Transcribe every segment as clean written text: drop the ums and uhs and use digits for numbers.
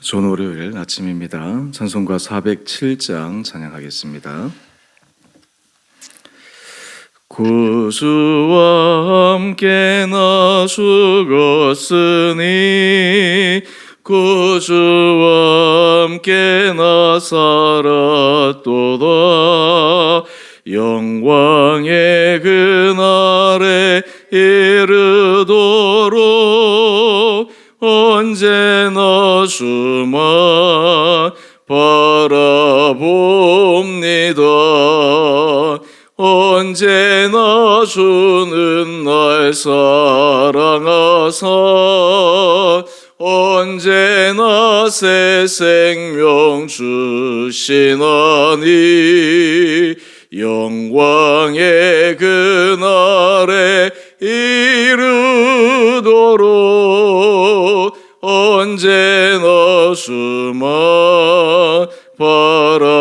좋은 월요일 아침입니다. 찬송가 407장 찬양하겠습니다. 구주와 함께 나 죽었으니 구주와 함께 나 살았도다. 영광의 그날에 이르도록 언제나 주만 바라봅니다. 언제나 주는 날 사랑하사 언제나 새 생명 주시나니 영광의 그날에 이르도록 언제나 주만 바라봅니다.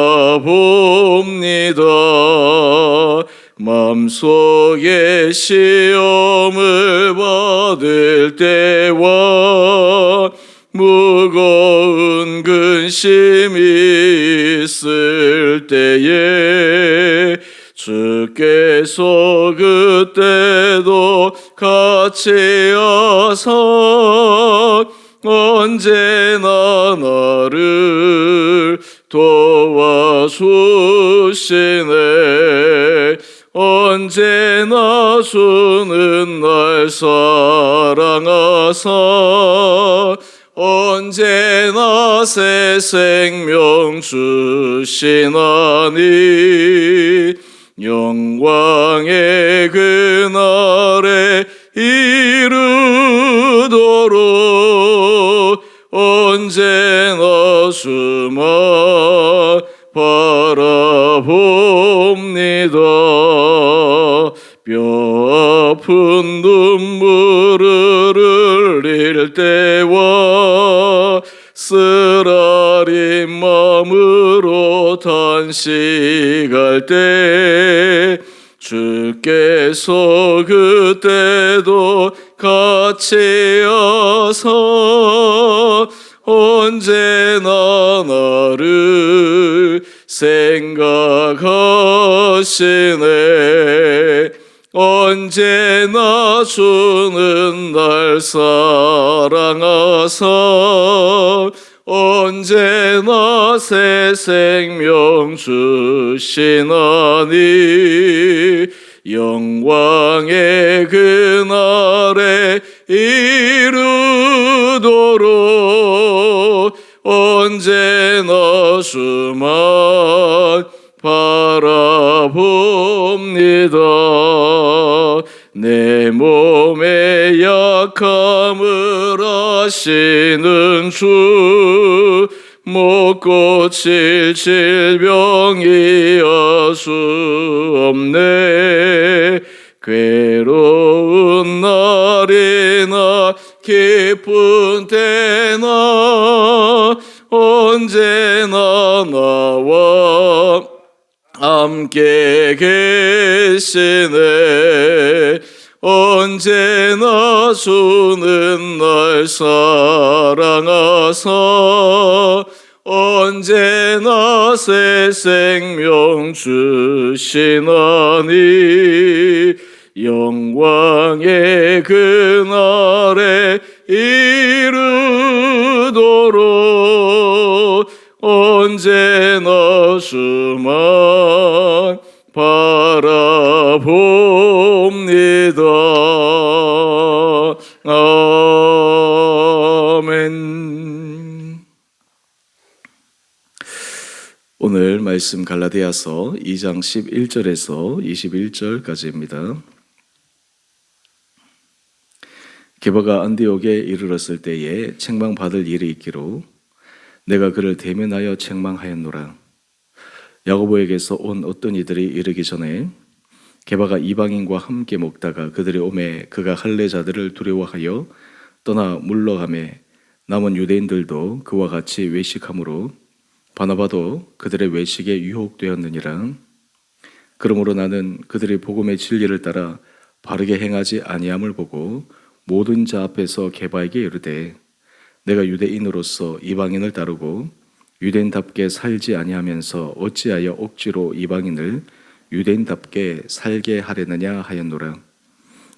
맘속에 시험을 받을 때와 무거운 근심이 있을 때에 주께서 그때도 같이 하사 언제나 나를 도와주시네. 언제나 주는 날 사랑하사 언제나 새 생명 주시나니 영광의 그날에 이르도록 언제나 주만 바라봅니다. 뼈 아픈 눈물을 흘릴 때와 쓰라린 마음으로 탄식할 때 주께서 그때도 같이 하사 언제나 나를 생각하시네. 언제나 주는 날 사랑하사 언제나 새 생명 주시나니 영광의 그날에 이르도록 언제나 주만 바라봅니다. 내 몸의 약함을 아시는 주 못 고칠 질병이 아수 없네. 괴로운 날이나 기쁜 때나 언제나 나와 함께 계시네. 언제나 주는 날 사랑하사 언제나 새 생명 주시나니 영광의 그날에 이르도록 언제나 주만 바라봅니다. 아멘. 오늘 말씀 갈라디아서 2장 11절에서 21절까지입니다. 게바가 안디옥에 이르렀을 때에 책망받을 일이 있기로 내가 그를 대면하여 책망하였노라. 야고보에게서 온 어떤 이들이 이르기 전에 게바가 이방인과 함께 먹다가 그들이 오매 그가 할례자들을 두려워하여 떠나 물러가매 남은 유대인들도 그와 같이 외식함으로 바나바도 그들의 외식에 유혹되었느니라. 그러므로 나는 그들이 복음의 진리를 따라 바르게 행하지 아니함을 보고 모든 자 앞에서 게바에게 이르되 내가 유대인으로서 이방인을 따르고 유대인답게 살지 아니하면서 어찌하여 억지로 이방인을 유대인답게 살게 하려느냐 하였노라.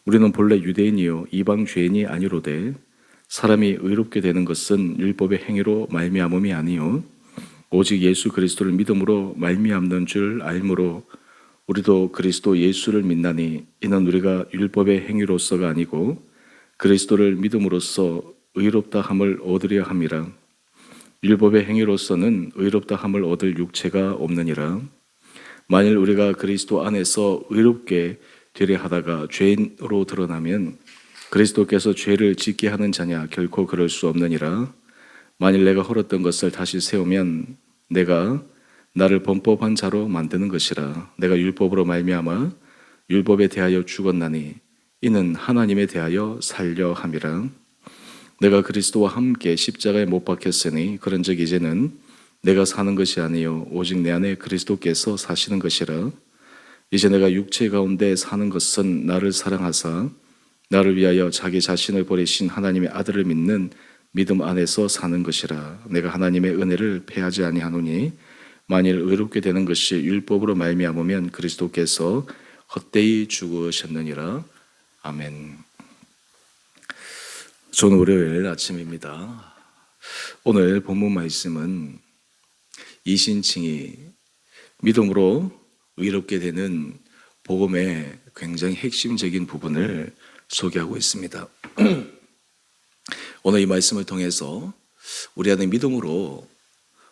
우리는 본래 유대인이요 이방 죄인이 아니로되 사람이 의롭게 되는 것은 율법의 행위로 말미암음이 아니요 오직 예수 그리스도를 믿음으로 말미암는 줄 알므로 우리도 그리스도 예수를 믿나니 이는 우리가 율법의 행위로서가 아니고 그리스도를 믿음으로써 의롭다 함을 얻으려 함이라. 율법의 행위로서는 의롭다 함을 얻을 육체가 없느니라. 만일 우리가 그리스도 안에서 의롭게 되려 하다가 죄인으로 드러나면 그리스도께서 죄를 짓게 하는 자냐? 결코 그럴 수 없느니라. 만일 내가 헐었던 것을 다시 세우면 내가 나를 범법한 자로 만드는 것이라. 내가 율법으로 말미암아 율법에 대하여 죽었나니 이는 하나님에 대하여 살려 함이라. 내가 그리스도와 함께 십자가에 못 박혔으니 그런즉 이제는 내가 사는 것이 아니요 오직 내 안에 그리스도께서 사시는 것이라. 이제 내가 육체 가운데 사는 것은 나를 사랑하사 나를 위하여 자기 자신을 버리신 하나님의 아들을 믿는 믿음 안에서 사는 것이라. 내가 하나님의 은혜를 패하지 아니하노니 만일 의롭게 되는 것이 율법으로 말미암으면 그리스도께서 헛되이 죽으셨느니라. 아멘. 좋은 월요일 아침입니다. 오늘 본문 말씀은 이신칭이 믿음으로 의롭게 되는 복음의 굉장히 핵심적인 부분을 소개하고 있습니다. 오늘 이 말씀을 통해서 우리 안에 믿음으로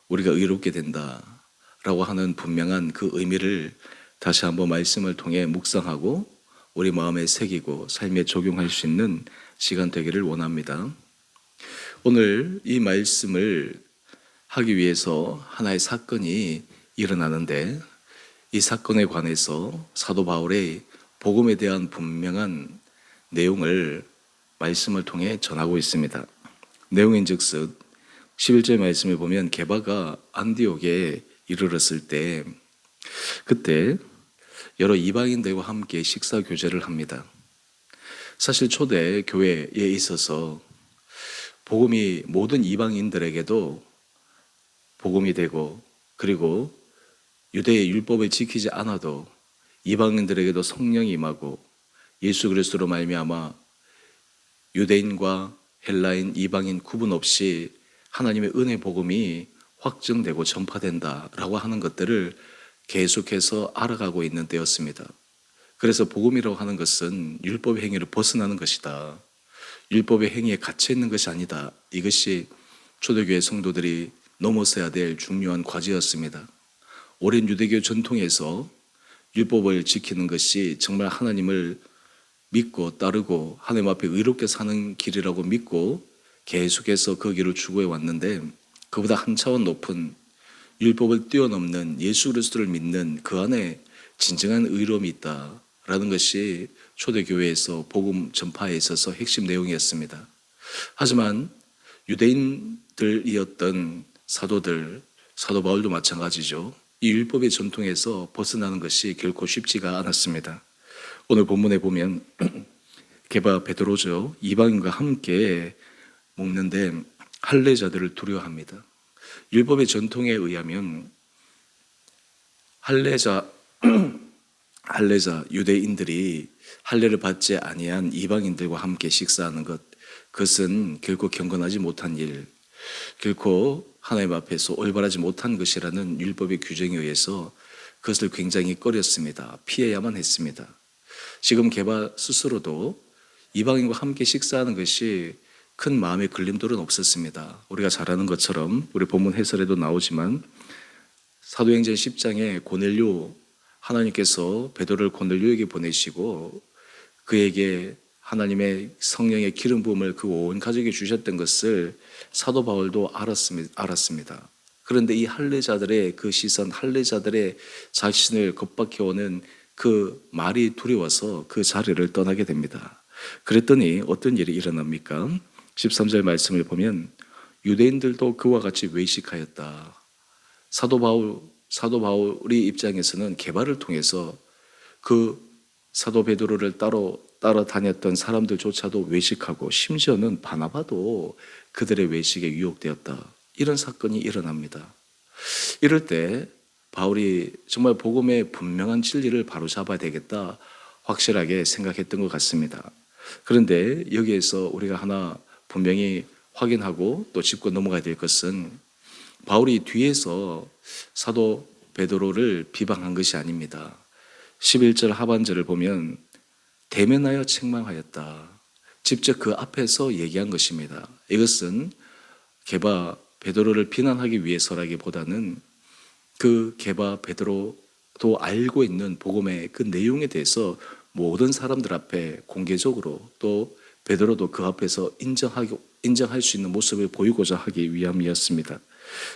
우리가 의롭게 된다라고 하는 분명한 그 의미를 다시 한번 말씀을 통해 묵상하고 우리 마음에 새기고 삶에 적용할 수 있는 시간 되기를 원합니다. 오늘 이 말씀을 하기 위해서 하나의 사건이 일어나는데 이 사건에 관해서 사도 바울의 복음에 대한 분명한 내용을 말씀을 통해 전하고 있습니다. 내용인즉슨 11절 말씀을 보면 게바가 안디옥에 이르렀을 때 그때 여러 이방인들과 함께 식사 교제를 합니다. 사실 초대 교회에 있어서 복음이 모든 이방인들에게도 복음이 되고 그리고 유대의 율법을 지키지 않아도 이방인들에게도 성령이 임하고 예수 그리스도로 말미암아 유대인과 헬라인, 이방인 구분 없이 하나님의 은혜 복음이 확증되고 전파된다라고 하는 것들을 계속해서 알아가고 있는 때였습니다. 그래서 복음이라고 하는 것은 율법의 행위를 벗어나는 것이다. 율법의 행위에 갇혀 있는 것이 아니다. 이것이 초대교회 성도들이 넘어서야 될 중요한 과제였습니다. 오랜 유대교 전통에서 율법을 지키는 것이 정말 하나님을 믿고 따르고 하나님 앞에 의롭게 사는 길이라고 믿고 계속해서 그 길을 추구해 왔는데 그보다 한 차원 높은 율법을 뛰어넘는 예수 그리스도를 믿는 그 안에 진정한 의로움이 있다라는 것이 초대교회에서 복음 전파에 있어서 핵심 내용이었습니다. 하지만 유대인들이었던 사도들, 사도 바울도 마찬가지죠. 이 율법의 전통에서 벗어나는 것이 결코 쉽지가 않았습니다. 오늘 본문에 보면 게바 베드로죠. 이방인과 함께 먹는데 할례자들을 두려워합니다. 율법의 전통에 의하면 할례자 유대인들이 할례를 받지 아니한 이방인들과 함께 식사하는 것, 그것은 결코 경건하지 못한 일, 결코 하나님 앞에서 올바르지 못한 것이라는 율법의 규정에 의해서 그것을 굉장히 꺼렸습니다. 피해야만 했습니다. 지금 게바 스스로도 이방인과 함께 식사하는 것이 큰 마음의 걸림돌은 없었습니다. 우리가 잘 아는 것처럼 우리 본문 해설에도 나오지만 사도행전 10장에 고넬료, 하나님께서 베드로를 고넬료에게 보내시고 그에게 하나님의 성령의 기름 부음을 그 온 가족에게 주셨던 것을 사도 바울도 알았습니다. 그런데 이 할례자들의 그 시선, 할례자들의 자신을 겁박해오는 그 말이 두려워서 그 자리를 떠나게 됩니다. 그랬더니 어떤 일이 일어납니까? 13절 말씀을 보면 유대인들도 그와 같이 외식하였다. 사도 바울의 입장에서는 게바를 통해서 그 사도 베드로를 따로 따라다녔던 사람들조차도 외식하고 심지어는 바나바도 그들의 외식에 유혹되었다. 이런 사건이 일어납니다. 이럴 때 바울이 정말 복음의 분명한 진리를 바로잡아야 되겠다 확실하게 생각했던 것 같습니다. 그런데 여기에서 우리가 하나 분명히 확인하고 또 짚고 넘어가야 될 것은 바울이 뒤에서 사도 베드로를 비방한 것이 아닙니다. 11절 하반절을 보면 대면하여 책망하였다. 직접 그 앞에서 얘기한 것입니다. 이것은 게바 베드로를 비난하기 위해서라기보다는 그 게바 베드로도 알고 있는 복음의 그 내용에 대해서 모든 사람들 앞에 공개적으로 또 베드로도 그 앞에서 인정할 수 있는 모습을 보이고자 하기 위함이었습니다.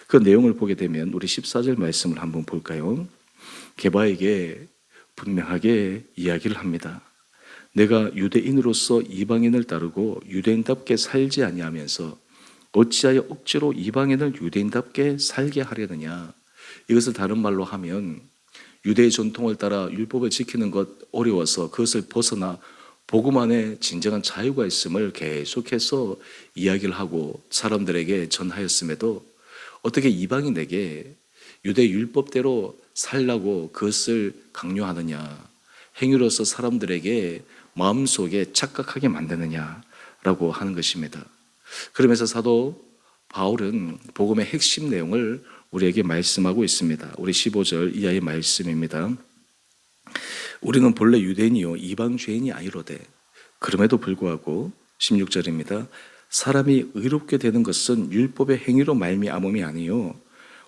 그 내용을 보게 되면 우리 14절 말씀을 한번 볼까요? 게바에게 분명하게 이야기를 합니다. 내가 유대인으로서 이방인을 따르고 유대인답게 살지 아니하면서 어찌하여 억지로 이방인을 유대인답게 살게 하려느냐. 이것을 다른 말로 하면 유대의 전통을 따라 율법을 지키는 것 어려워서 그것을 벗어나 복음 안에 진정한 자유가 있음을 계속해서 이야기를 하고 사람들에게 전하였음에도 어떻게 이방인에게 유대 율법대로 살라고 그것을 강요하느냐, 행위로서 사람들에게 마음속에 착각하게 만드느냐라고 하는 것입니다. 그러면서 사도 바울은 복음의 핵심 내용을 우리에게 말씀하고 있습니다. 우리 15절 이하의 말씀입니다. 우리는 본래 유대인이요 이방 죄인이 아니로되 그럼에도 불구하고 16절입니다. 사람이 의롭게 되는 것은 율법의 행위로 말미암음이 아니요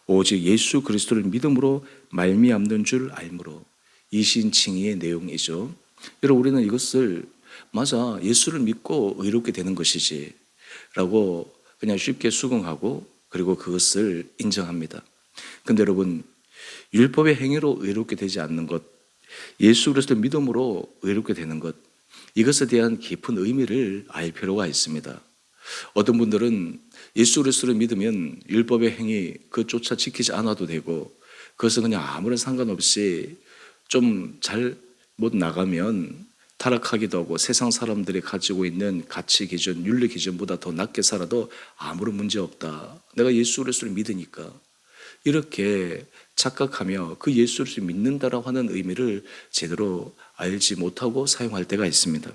오직 예수 그리스도를 믿음으로 말미암는 줄 알므로. 이 신칭의의 내용이죠. 여러분 우리는 이것을 맞아 예수를 믿고 의롭게 되는 것이지 라고 그냥 쉽게 수긍하고 그리고 그것을 인정합니다. 근데 여러분 율법의 행위로 의롭게 되지 않는 것, 예수 그리스도를 믿음으로 의롭게 되는 것, 이것에 대한 깊은 의미를 알 필요가 있습니다. 어떤 분들은 예수 그리스도를 믿으면 율법의 행위 그조차 지키지 않아도 되고 그것은 그냥 아무런 상관없이 좀 잘 못 나가면 타락하기도 하고 세상 사람들이 가지고 있는 가치 기준, 윤리 기준보다 더 낮게 살아도 아무런 문제 없다. 내가 예수 그리스도를 믿으니까. 이렇게 착각하며 그 예수 그리스도를 믿는다라고 하는 의미를 제대로 알지 못하고 사용할 때가 있습니다.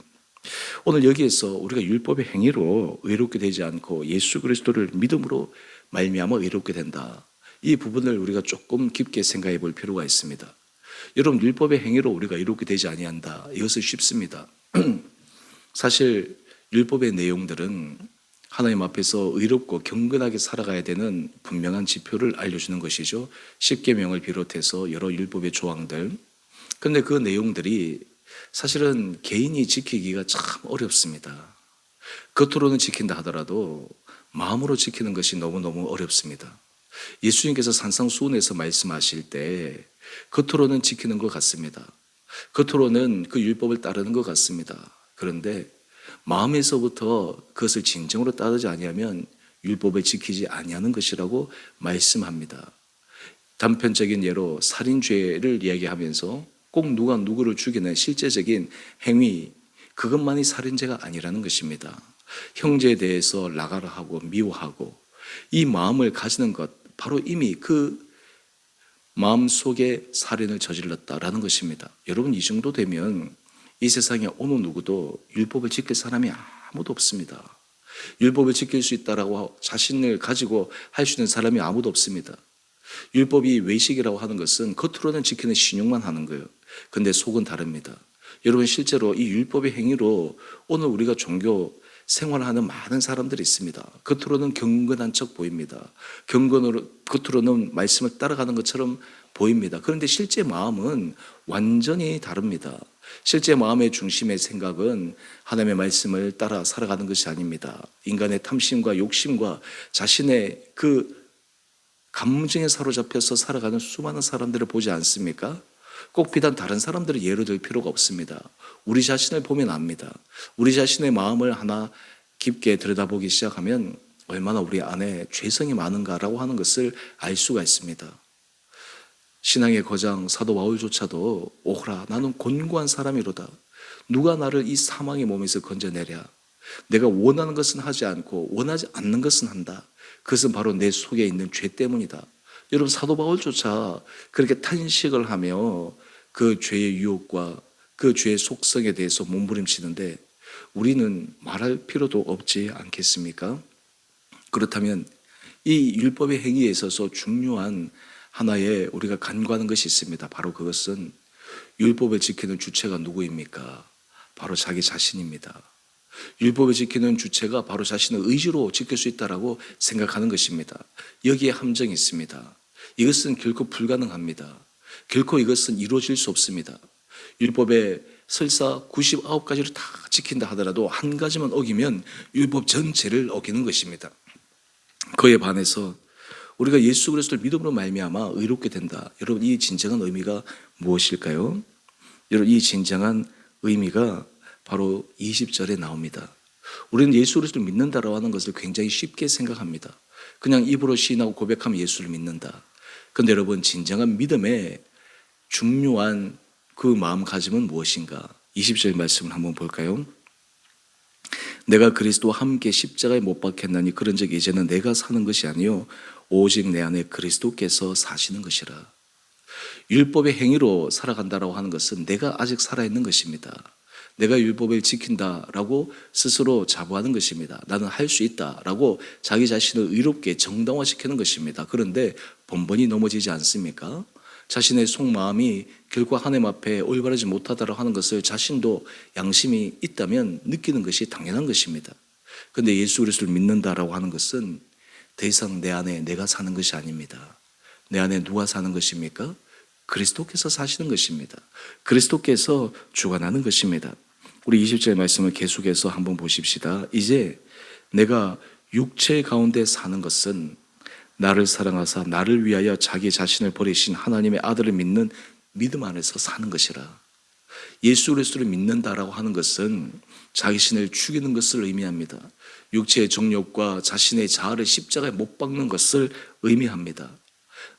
오늘 여기에서 우리가 율법의 행위로 의롭게 되지 않고 예수 그리스도를 믿음으로 말미암아 의롭게 된다. 이 부분을 우리가 조금 깊게 생각해 볼 필요가 있습니다. 여러분 율법의 행위로 우리가 이롭게 되지 아니한다. 이것은 쉽습니다. 사실 율법의 내용들은 하나님 앞에서 의롭고 경건하게 살아가야 되는 분명한 지표를 알려주는 것이죠. 십계명을 비롯해서 여러 율법의 조항들. 그런데 그 내용들이 사실은 개인이 지키기가 참 어렵습니다. 겉으로는 지킨다 하더라도 마음으로 지키는 것이 너무너무 어렵습니다. 예수님께서 산상수훈에서 말씀하실 때 겉으로는 지키는 것 같습니다. 겉으로는 그 율법을 따르는 것 같습니다. 그런데 마음에서부터 그것을 진정으로 따르지 아니하면 율법을 지키지 아니하는 것이라고 말씀합니다. 단편적인 예로 살인죄를 이야기하면서 꼭 누가 누구를 죽이는 실제적인 행위, 그것만이 살인죄가 아니라는 것입니다. 형제에 대해서 나가라 하고 미워하고 이 마음을 가지는 것, 바로 이미 그 마음 속에 살인을 저질렀다라는 것입니다. 여러분 이 정도 되면 이 세상에 어느 누구도 율법을 지킬 사람이 아무도 없습니다. 율법을 지킬 수 있다라고 자신을 가지고 할 수 있는 사람이 아무도 없습니다. 율법이 외식이라고 하는 것은 겉으로는 지키는 신용만 하는 거예요. 근데 속은 다릅니다. 여러분 실제로 이 율법의 행위로 오늘 우리가 종교 생활하는 많은 사람들이 있습니다. 겉으로는 경건한 척 보입니다. 겉으로는 말씀을 따라가는 것처럼 보입니다. 그런데 실제 마음은 완전히 다릅니다. 실제 마음의 중심의 생각은 하나님의 말씀을 따라 살아가는 것이 아닙니다. 인간의 탐심과 욕심과 자신의 그 감정에 사로잡혀서 살아가는 수많은 사람들을 보지 않습니까? 꼭 비단 다른 사람들을 예로 들 필요가 없습니다. 우리 자신을 보면 압니다. 우리 자신의 마음을 하나 깊게 들여다보기 시작하면 얼마나 우리 안에 죄성이 많은가라고 하는 것을 알 수가 있습니다. 신앙의 거장 사도 바울조차도 오호라 나는 곤고한 사람이로다. 누가 나를 이 사망의 몸에서 건져내랴. 내가 원하는 것은 하지 않고 원하지 않는 것은 한다. 그것은 바로 내 속에 있는 죄 때문이다. 여러분, 사도 바울조차 그렇게 탄식을 하며 그 죄의 유혹과 그 죄의 속성에 대해서 몸부림치는데 우리는 말할 필요도 없지 않겠습니까? 그렇다면 이 율법의 행위에 있어서 중요한 하나의 우리가 간구하는 것이 있습니다. 바로 그것은 율법을 지키는 주체가 누구입니까? 바로 자기 자신입니다. 율법을 지키는 주체가 바로 자신의 의지로 지킬 수 있다고 생각하는 것입니다. 여기에 함정이 있습니다. 이것은 결코 불가능합니다. 결코 이것은 이루어질 수 없습니다. 율법의 설사 99가지를 다 지킨다 하더라도 한 가지만 어기면 율법 전체를 어기는 것입니다. 그에 반해서 우리가 예수 그리스도를 믿음으로 말미암아 의롭게 된다. 여러분, 이 진정한 의미가 무엇일까요? 여러분, 이 진정한 의미가 바로 20절에 나옵니다. 우리는 예수 그리스도를 믿는다라고 하는 것을 굉장히 쉽게 생각합니다. 그냥 입으로 시인하고 고백하면 예수를 믿는다. 그런데 여러분, 진정한 믿음의 중요한 그 마음가짐은 무엇인가? 20절 말씀을 한번 볼까요? 내가 그리스도와 함께 십자가에 못 박혔나니 그런즉 이제는 내가 사는 것이 아니요 오직 내 안에 그리스도께서 사시는 것이라. 율법의 행위로 살아간다라고 하는 것은 내가 아직 살아있는 것입니다. 내가 율법을 지킨다라고 스스로 자부하는 것입니다. 나는 할 수 있다라고 자기 자신을 의롭게 정당화시키는 것입니다. 그런데 번번이 넘어지지 않습니까? 자신의 속마음이 결코 하나님 앞에 올바르지 못하다라고 하는 것을 자신도 양심이 있다면 느끼는 것이 당연한 것입니다. 그런데 예수 그리스도를 믿는다라고 하는 것은 더 이상 내 안에 내가 사는 것이 아닙니다. 내 안에 누가 사는 것입니까? 그리스도께서 사시는 것입니다. 그리스도께서 주관하는 것입니다. 우리 20절 말씀을 계속해서 한번 보십시다. 이제 내가 육체 가운데 사는 것은 나를 사랑하사 나를 위하여 자기 자신을 버리신 하나님의 아들을 믿는 믿음 안에서 사는 것이라. 예수 그리스도를 믿는다라고 하는 것은 자신을 죽이는 것을 의미합니다. 육체의 정욕과 자신의 자아를 십자가에 못 박는 것을 의미합니다.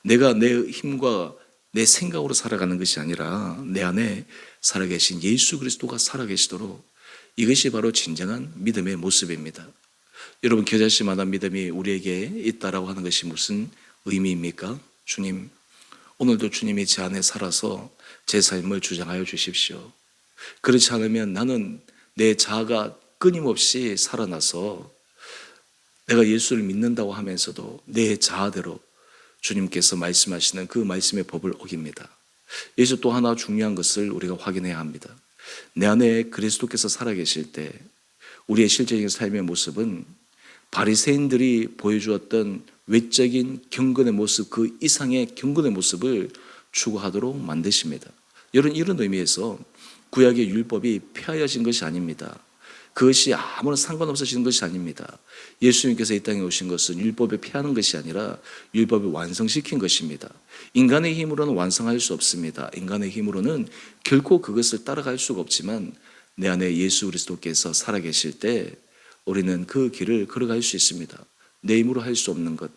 내가 내 힘과 내 생각으로 살아가는 것이 아니라 내 안에 살아계신 예수 그리스도가 살아계시도록, 이것이 바로 진정한 믿음의 모습입니다. 여러분, 겨자씨만한 믿음이 우리에게 있다라고 하는 것이 무슨 의미입니까? 주님, 오늘도 주님이 제 안에 살아서 제 삶을 주장하여 주십시오. 그렇지 않으면 나는 내 자아가 끊임없이 살아나서 내가 예수를 믿는다고 하면서도 내 자아대로 주님께서 말씀하시는 그 말씀의 법을 어깁니다. 여기서 또 하나 중요한 것을 우리가 확인해야 합니다. 내 안에 그리스도께서 살아계실 때 우리의 실제적인 삶의 모습은 바리새인들이 보여주었던 외적인 경건의 모습, 그 이상의 경건의 모습을 추구하도록 만드십니다. 여러분, 이런 의미에서 구약의 율법이 폐하여진 것이 아닙니다. 그것이 아무런 상관없어지는 것이 아닙니다. 예수님께서 이 땅에 오신 것은 율법을 폐하는 것이 아니라 율법을 완성시킨 것입니다. 인간의 힘으로는 완성할 수 없습니다. 인간의 힘으로는 결코 그것을 따라갈 수가 없지만 내 안에 예수 그리스도께서 살아계실 때 우리는 그 길을 걸어갈 수 있습니다. 내 힘으로 할 수 없는 것,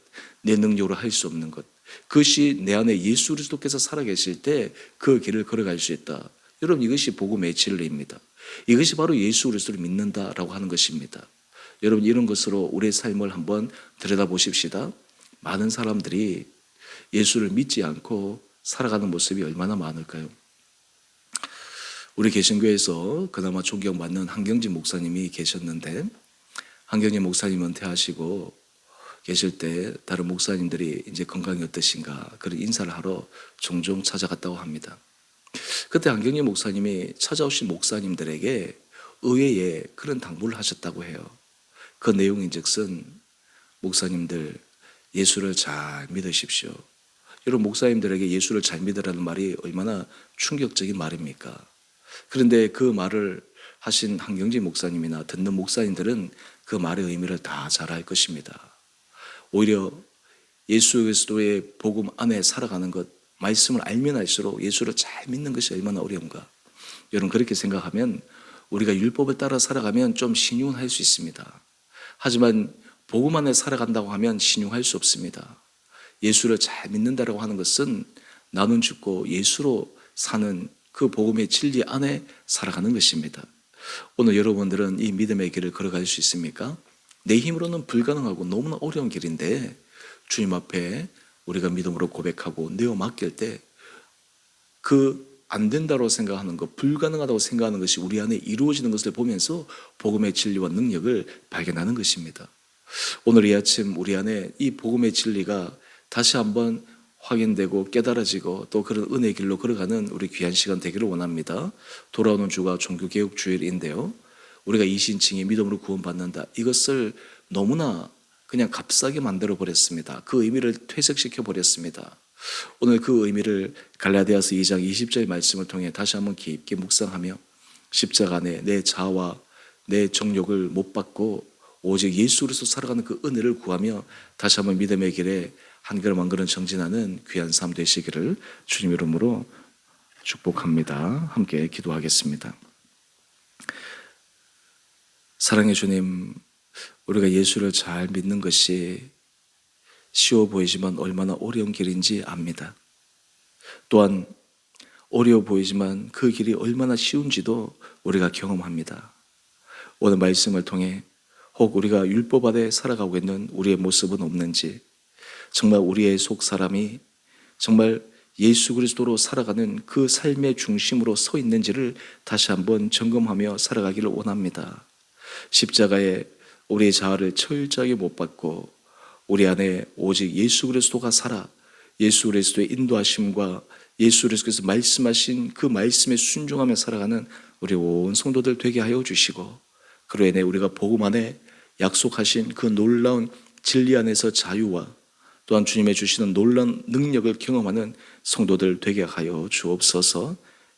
내 능력으로 할 수 없는 것, 그것이 내 안에 예수 그리스도께서 살아계실 때 그 길을 걸어갈 수 있다. 여러분, 이것이 복음의 진리입니다. 이것이 바로 예수 그리스도를 믿는다라고 하는 것입니다. 여러분, 이런 것으로 우리의 삶을 한번 들여다보십시다. 많은 사람들이 예수를 믿지 않고 살아가는 모습이 얼마나 많을까요? 우리 개신교에서 그나마 존경받는 한경진 목사님이 계셨는데, 한경진 목사님 은퇴하시고 계실 때 다른 목사님들이 이제 건강이 어떠신가 그런 인사를 하러 종종 찾아갔다고 합니다. 그때 한경진 목사님이 찾아오신 목사님들에게 의외의 그런 당부를 하셨다고 해요. 그 내용인즉슨 목사님들 예수를 잘 믿으십시오. 여러분, 목사님들에게 예수를 잘 믿으라는 말이 얼마나 충격적인 말입니까? 그런데 그 말을 하신 한경진 목사님이나 듣는 목사님들은 그 말의 의미를 다 잘 알 것입니다. 오히려 예수 그리스도의 복음 안에 살아가는 것, 말씀을 알면 알수록 예수를 잘 믿는 것이 얼마나 어려운가. 여러분, 그렇게 생각하면 우리가 율법을 따라 살아가면 좀 신용은 할 수 있습니다. 하지만 복음 안에 살아간다고 하면 신용할 수 없습니다. 예수를 잘 믿는다라고 하는 것은 나는 죽고 예수로 사는 그 복음의 진리 안에 살아가는 것입니다. 오늘 여러분들은 이 믿음의 길을 걸어갈 수 있습니까? 내 힘으로는 불가능하고 너무나 어려운 길인데 주님 앞에 우리가 믿음으로 고백하고 내어 맡길 때 그 안 된다고 생각하는 것, 불가능하다고 생각하는 것이 우리 안에 이루어지는 것을 보면서 복음의 진리와 능력을 발견하는 것입니다. 오늘 이 아침 우리 안에 이 복음의 진리가 다시 한번 확인되고 깨달아지고 또 그런 은혜의 길로 걸어가는 우리 귀한 시간 되기를 원합니다. 돌아오는 주가 종교개혁 주일인데요. 우리가 이신칭이 믿음으로 구원받는다. 이것을 너무나 그냥 값싸게 만들어 버렸습니다. 그 의미를 퇴색시켜 버렸습니다. 오늘 그 의미를 갈라디아서 2장 20절 말씀을 통해 다시 한번 깊게 묵상하며 십자가 안에 내 자아와 내 정욕을 못 받고 오직 예수 그리스도 살아가는 그 은혜를 구하며 다시 한번 믿음의 길에 한 걸음 한 걸음 정진하는 귀한 삶 되시기를 주님 이름으로 축복합니다. 함께 기도하겠습니다. 사랑의 주님, 우리가 예수를 잘 믿는 것이 쉬워 보이지만 얼마나 어려운 길인지 압니다. 또한 어려워 보이지만 그 길이 얼마나 쉬운지도 우리가 경험합니다. 오늘 말씀을 통해 혹 우리가 율법 아래 살아가고 있는 우리의 모습은 없는지, 정말 우리의 속 사람이 정말 예수 그리스도로 살아가는 그 삶의 중심으로 서 있는지를 다시 한번 점검하며 살아가기를 원합니다. 십자가에 우리의 자아를 철저하게 못 받고 우리 안에 오직 예수 그리스도가 살아 예수 그리스도의 인도하심과 예수 그리스도께서 말씀하신 그 말씀에 순종하며 살아가는 우리 온 성도들 되게 하여 주시고, 그로 인해 우리가 복음 안에 약속하신 그 놀라운 진리 안에서 자유와 또한 주님의 주시는 놀라운 능력을 경험하는 성도들 되게 하여 주옵소서.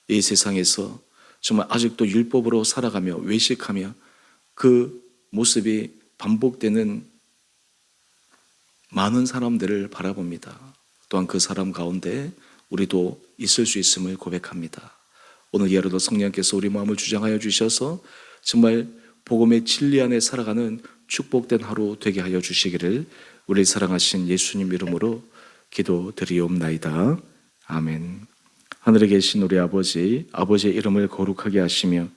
이 세상에서 정말 아직도 율법으로 살아가며 외식하며 그 모습이 반복되는 많은 사람들을 바라봅니다. 또한 그 사람 가운데 우리도 있을 수 있음을 고백합니다. 오늘 이 하루도 성령께서 우리 마음을 주장하여 주셔서 정말 복음의 진리 안에 살아가는 축복된 하루 되게 하여 주시기를 우리 사랑하신 예수님 이름으로 기도드리옵나이다. 아멘. 하늘에 계신 우리 아버지, 아버지의 이름을 거룩하게 하시며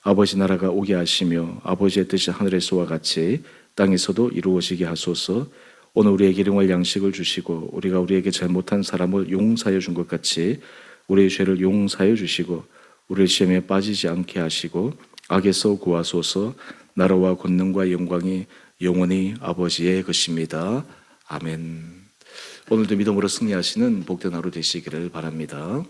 아버지 나라가 오게 하시며 아버지의 뜻이 하늘에서와 같이 땅에서도 이루어지게 하소서. 오늘 우리에게 일용할 양식을 주시고 우리가 우리에게 잘못한 사람을 용서하여 준 것 같이 우리의 죄를 용서하여 주시고 우리를 시험에 빠지지 않게 하시고 악에서 구하소서. 나라와 권능과 영광이 영원히 아버지의 것입니다. 아멘. 오늘도 믿음으로 승리하시는 복된 하루 되시기를 바랍니다.